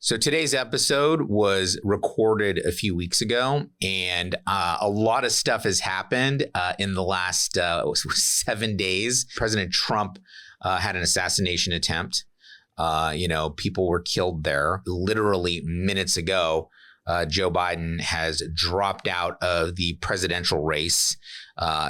So today's episode was recorded a few weeks ago, and a lot of stuff has happened in the last 7 days. President Trump had an assassination attempt. People were killed there. Literally minutes ago, Joe Biden has dropped out of the presidential race.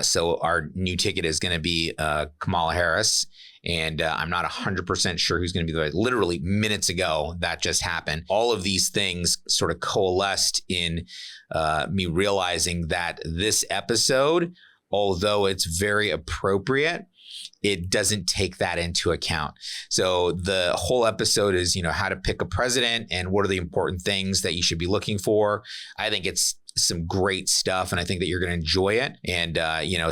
So our new ticket is going to be Kamala Harris. And I'm not 100% sure who's going to be the literally minutes ago that just happened. All of these things sort of coalesced in me realizing that this episode, although it's very appropriate, it doesn't take that into account. So the whole episode is, how to pick a president and what are the important things that you should be looking for. I think it's some great stuff, and I think that you're going to enjoy it. And,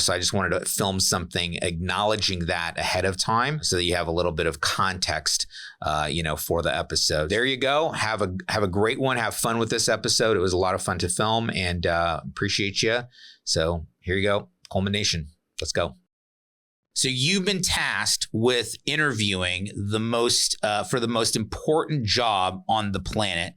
so I just wanted to film something acknowledging that ahead of time so that you have a little bit of context, for the episode. There you go. Have a great one. Have fun with this episode. It was a lot of fun to film, and appreciate you. So here you go. Coleman Nation. Let's go. So you've been tasked with interviewing for the most important job on the planet,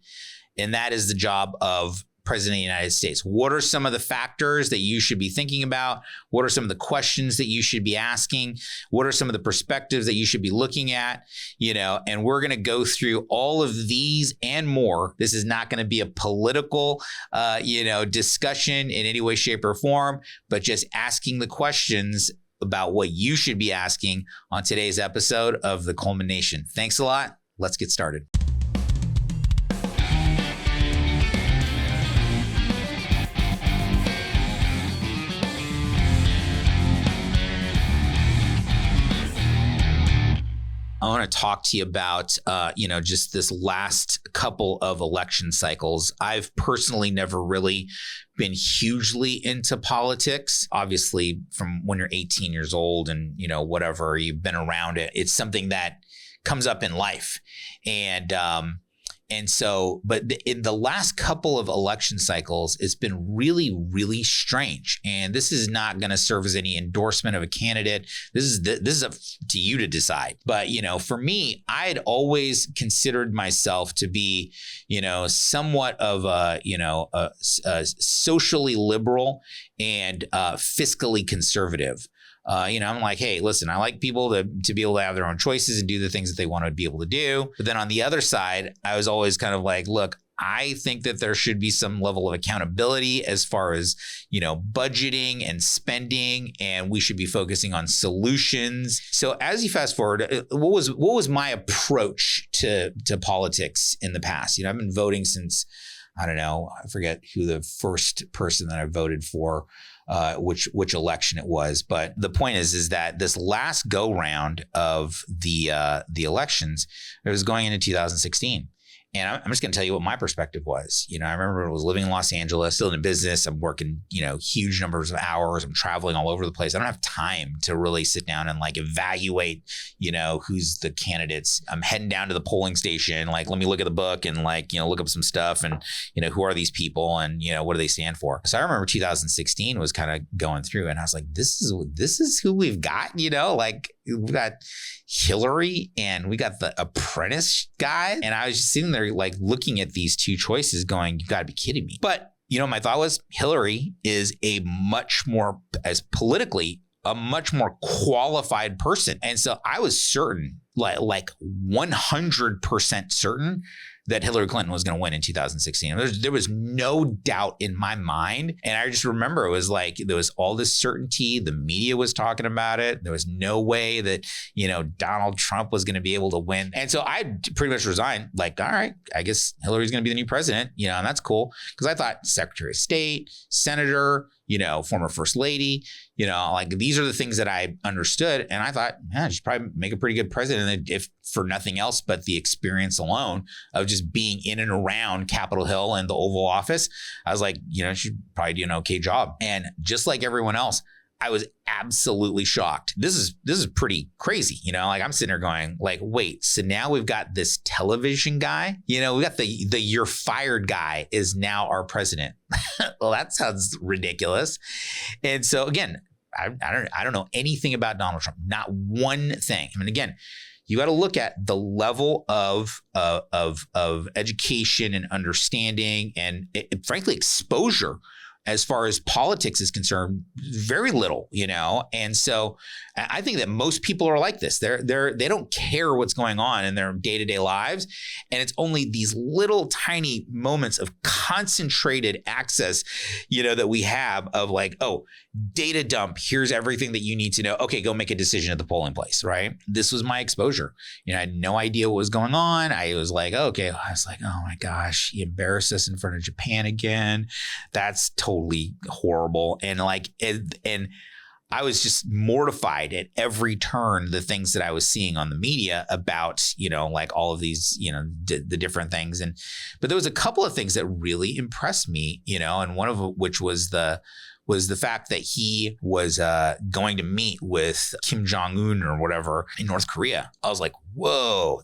and that is the job of President of the United States. What are some of the factors that you should be thinking about? What are some of the questions that you should be asking? What are some of the perspectives that you should be looking at? And we're going to go through all of these and more. This is not going to be a political, discussion in any way, shape, or form, but just asking the questions about what you should be asking on today's episode of the Coleman Nation. Thanks a lot. Let's get started. I want to talk to you about, just this last couple of election cycles. I've personally never really been hugely into politics. Obviously, from when you're 18 years old and, whatever, you've been around it. It's something that comes up in life. But in the last couple of election cycles, it's been really, really strange. And this is not going to serve as any endorsement of a candidate. This is up to you to decide. But, for me, I had always considered myself to be, somewhat of a socially liberal and fiscally conservative. I'm like, hey, listen, I like people to be able to have their own choices and do the things that they want to be able to do. But then on the other side, I was always kind of like, look, I think that there should be some level of accountability as far as, budgeting and spending, and we should be focusing on solutions. So as you fast forward, what was my approach to politics in the past? I've been voting since, I don't know, I forget who the first person that I voted for, which election it was. But the point is that this last go round of the elections, it was going into 2016. And I'm just going to tell you what my perspective was. I remember I was living in Los Angeles, still in business. I'm working, huge numbers of hours. I'm traveling all over the place. I don't have time to really sit down and evaluate, who's the candidates. I'm heading down to the polling station. Let me look at the book and look up some stuff and, who are these people and, what do they stand for? So I remember 2016 was kind of going through and I was like, this is who we've got, we've got Hillary and we got the Apprentice guy. And I was just sitting there looking at these two choices going, you gotta be kidding me. But my thought was Hillary is a much more qualified person. And so I was certain, like 100% certain that Hillary Clinton was going to win in 2016. There was no doubt in my mind. And I just remember it was there was all this certainty. The media was talking about it. There was no way that, Donald Trump was going to be able to win. And so I pretty much resigned, all right, I guess Hillary's going to be the new president, and that's cool. Because I thought Secretary of State, Senator, former First Lady, these are the things that I understood. And I thought, she'd probably make a pretty good president if for nothing else but the experience alone of just being in and around Capitol Hill and the Oval Office. I was like, she'd probably do an okay job. And just like everyone else, I was absolutely shocked. This is pretty crazy. I'm sitting there going wait, so now we've got this television guy, we got the you're fired guy is now our president. Well, that sounds ridiculous. And so again, I don't know anything about Donald Trump, not one thing. I mean, again, you got to look at the level of education and understanding and frankly exposure as far as politics is concerned, very little, And so I think that most people are like this. They don't care what's going on in their day-to-day lives. And it's only these little tiny moments of concentrated access, that we have of like, oh, data dump, here's everything that you need to know. Okay, go make a decision at the polling place, right? This was my exposure. I had no idea what was going on. I was like, oh my gosh, he embarrassed us in front of Japan again. That's totally horrible. And I was just mortified at every turn, the things that I was seeing on the media about, all of these, the different things. But there was a couple of things that really impressed me, and one of which was the fact that he was going to meet with Kim Jong-un or whatever in North Korea. I was like, whoa,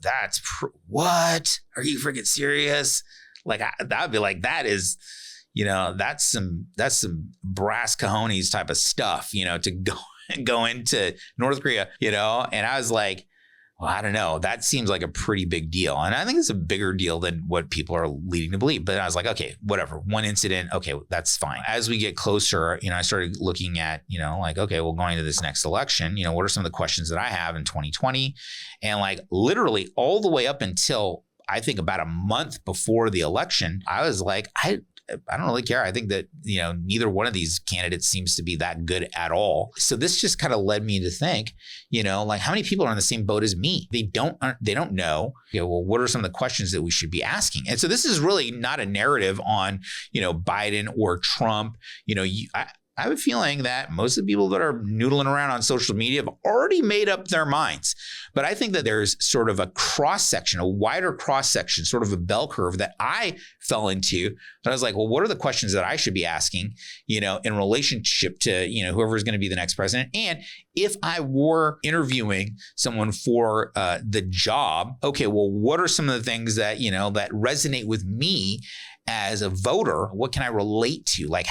what? Are you freaking serious? Like, that would be like, that is, that's some brass cojones type of stuff, to go into North Korea, and I was like, well, I don't know. That seems like a pretty big deal. And I think it's a bigger deal than what people are leading to believe. But I was like, okay, whatever. One incident. Okay, that's fine. As we get closer, I started looking at, okay, well, going to this next election, what are some of the questions that I have in 2020? And like literally all the way up until I think about a month before the election, I was like, I don't really care. I think that, neither one of these candidates seems to be that good at all. So this just kind of led me to think, like how many people are in the same boat as me? They don't know, well, what are some of the questions that we should be asking? And so this is really not a narrative on, Biden or Trump. I have a feeling that most of the people that are noodling around on social media have already made up their minds. But I think that there's sort of a cross-section, a wider cross-section, sort of a bell curve that I fell into. And I was like, well, what are the questions that I should be asking, in relationship to, whoever's going to be the next president? And if I were interviewing someone for the job, okay, well, what are some of the things that, that resonate with me as a voter? What can I relate to? Like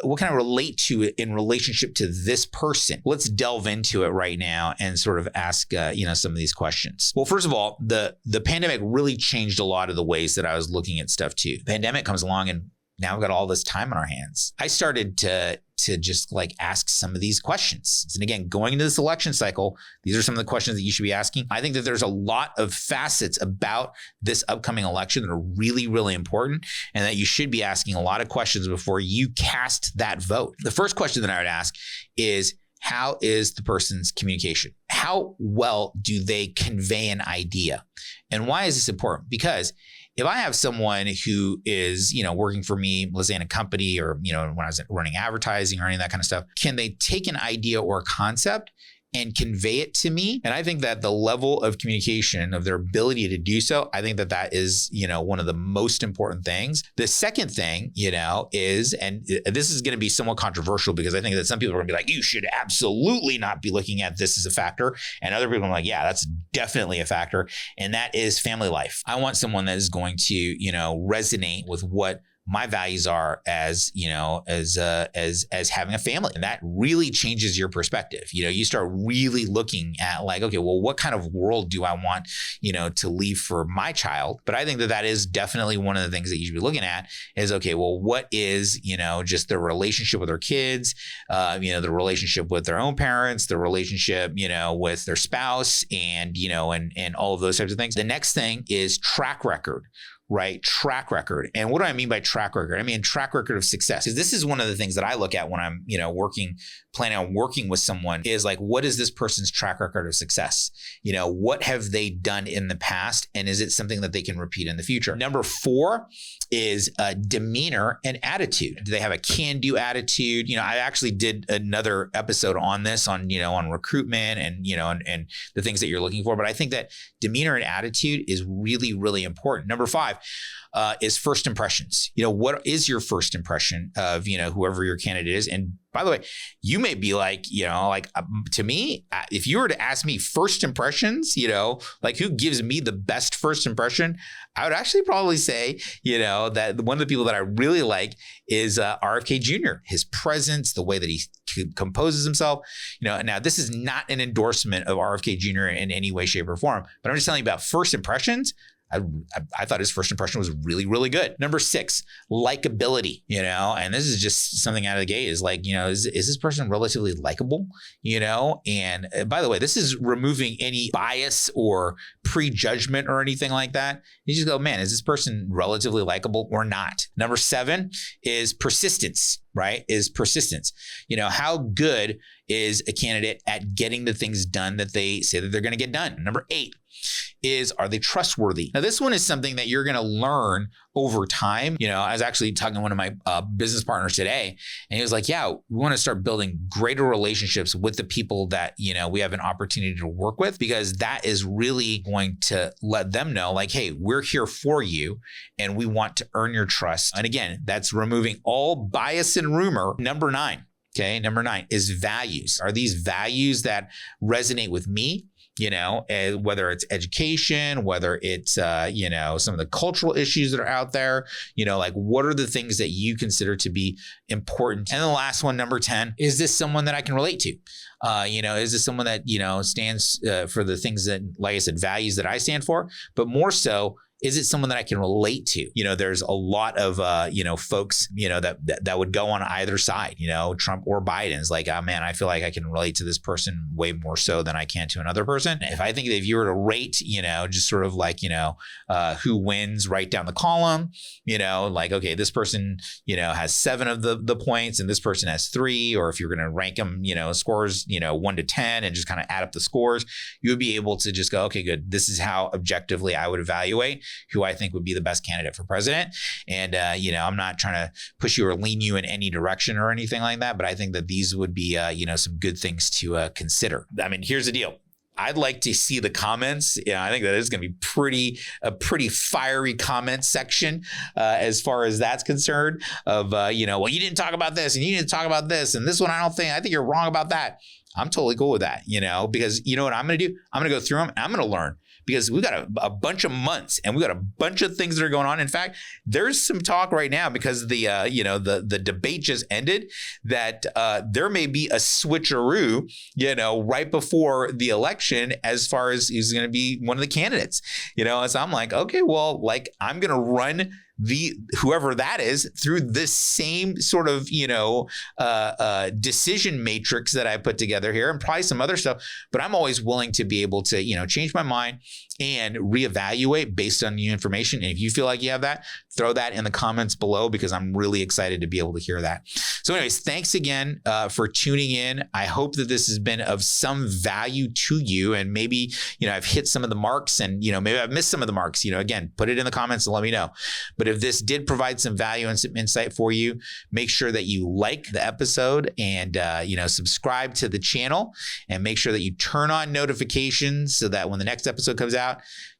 what can I relate to in relationship to this person? Let's delve into it right now and sort of ask, some of these questions. Well, first of all, the pandemic really changed a lot of the ways that I was looking at stuff too. The pandemic comes along and now we've got all this time on our hands. I started to just like ask some of these questions. And again, going into this election cycle, these are some of the questions that you should be asking. I think that there's a lot of facets about this upcoming election that are really, really important and that you should be asking a lot of questions before you cast that vote. The first question that I would ask is, how is the person's communication? How well do they convey an idea? And why is this important? Because if I have someone who is, working for me, let's say in a company or, when I was running advertising or any of that kind of stuff, can they take an idea or a concept and convey it to me? And I think that the level of communication, of their ability to do so, I think that that is, one of the most important things. The second thing, is, and this is going to be somewhat controversial because I think that some people are going to be like, you should absolutely not be looking at this as a factor. And other people are like, yeah, that's definitely a factor. And that is family life. I want someone that is going to, resonate with what my values are as having a family. And that really changes your perspective. You start really looking at like, okay, well, what kind of world do I want, to leave for my child? But I think that that is definitely one of the things that you should be looking at is, okay, well, what is, just the relationship with their kids, the relationship with their own parents, the relationship, with their spouse and all of those types of things. The next thing is track record. Right? Track record. And what do I mean by track record? I mean, track record of success. Because this is one of the things that I look at when I'm, planning on working with someone is like, what is this person's track record of success? What have they done in the past? And is it something that they can repeat in the future? Number 4 is demeanor and attitude. Do they have a can-do attitude? I actually did another episode on this on recruitment and, and the things that you're looking for. But I think that demeanor and attitude is really, really important. Number 5 is first impressions. what is your first impression of, whoever your candidate is? And by the way, you may be like, to me, if you were to ask me first impressions, like who gives me the best first impression, I would actually probably say, that one of the people that I really like is RFK Jr., his presence, the way that he composes himself. Now this is not an endorsement of RFK Jr. in any way, shape, or form, but I'm just telling you about first impressions. I thought his first impression was really, really good. Number 6, likability, and this is just something out of the gate is like, is this person relatively likable, and by the way, this is removing any bias or prejudgment or anything like that. You just go, man, is this person relatively likable or not? Number 7 is persistence, right? Is persistence. How good is a candidate at getting the things done that they say that they're going to get done? Number 8 is, are they trustworthy? Now, this one is something that you're going to learn over time. I was actually talking to one of my business partners today, and he was like, yeah, we want to start building greater relationships with the people that, we have an opportunity to work with, because that is really going to let them know like, hey, we're here for you and we want to earn your trust. And again, that's removing all bias and rumor. Number 9. Okay. Number 9 is values. Are these values that resonate with me? Whether it's education, whether it's, some of the cultural issues that are out there, like what are the things that you consider to be important? And the last one, number 10, is this someone that I can relate to? Is this someone that, stands for the things that, like I said, values that I stand for, but more so, is it someone that I can relate to? There's a lot of, folks, that would go on either side, Trump or Biden's like, oh man, I feel like I can relate to this person way more so than I can to another person. If I think that if you were to rate, just sort of like, who wins right down the column, like, okay, this person, has 7 of the points and this person has 3, or if you're going to rank them, scores, 1 to 10 and just kind of add up the scores, you would be able to just go, okay, good. This is how objectively I would evaluate who I think would be the best candidate for president. And, I'm not trying to push you or lean you in any direction or anything like that, but I think that these would be, some good things to consider. I mean, here's the deal. I'd like to see the comments. I think that is going to be a pretty fiery comment section as far as that's concerned of, well, you didn't talk about this and you didn't talk about this and this one, I think you're wrong about that. I'm totally cool with that, because you know what I'm going to do? I'm going to go through them and I'm going to learn, because we've got a bunch of months and we've got a bunch of things that are going on. In fact, there's some talk right now because the debate just ended that there may be a switcheroo, right before the election as far as who's going to be one of the candidates, so I'm like, okay, well, like I'm going to run whoever that is through this same sort of, decision matrix that I put together here and probably some other stuff, but I'm always willing to be able to, change my mind and reevaluate based on new information. And if you feel like you have that, throw that in the comments below, because I'm really excited to be able to hear that. So anyways, thanks again for tuning in. I hope that this has been of some value to you, and maybe, I've hit some of the marks and, maybe I've missed some of the marks, again, put it in the comments and let me know. But if this did provide some value and some insight for you, make sure that you like the episode and, subscribe to the channel, and make sure that you turn on notifications so that when the next episode comes out,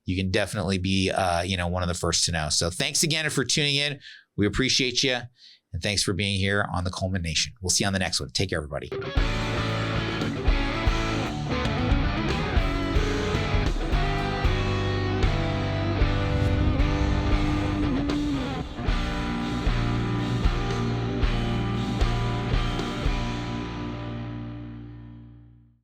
you can definitely be, one of the first to know. So thanks again for tuning in. We appreciate you. And thanks for being here on the Coleman Nation. We'll see you on the next one. Take care, everybody.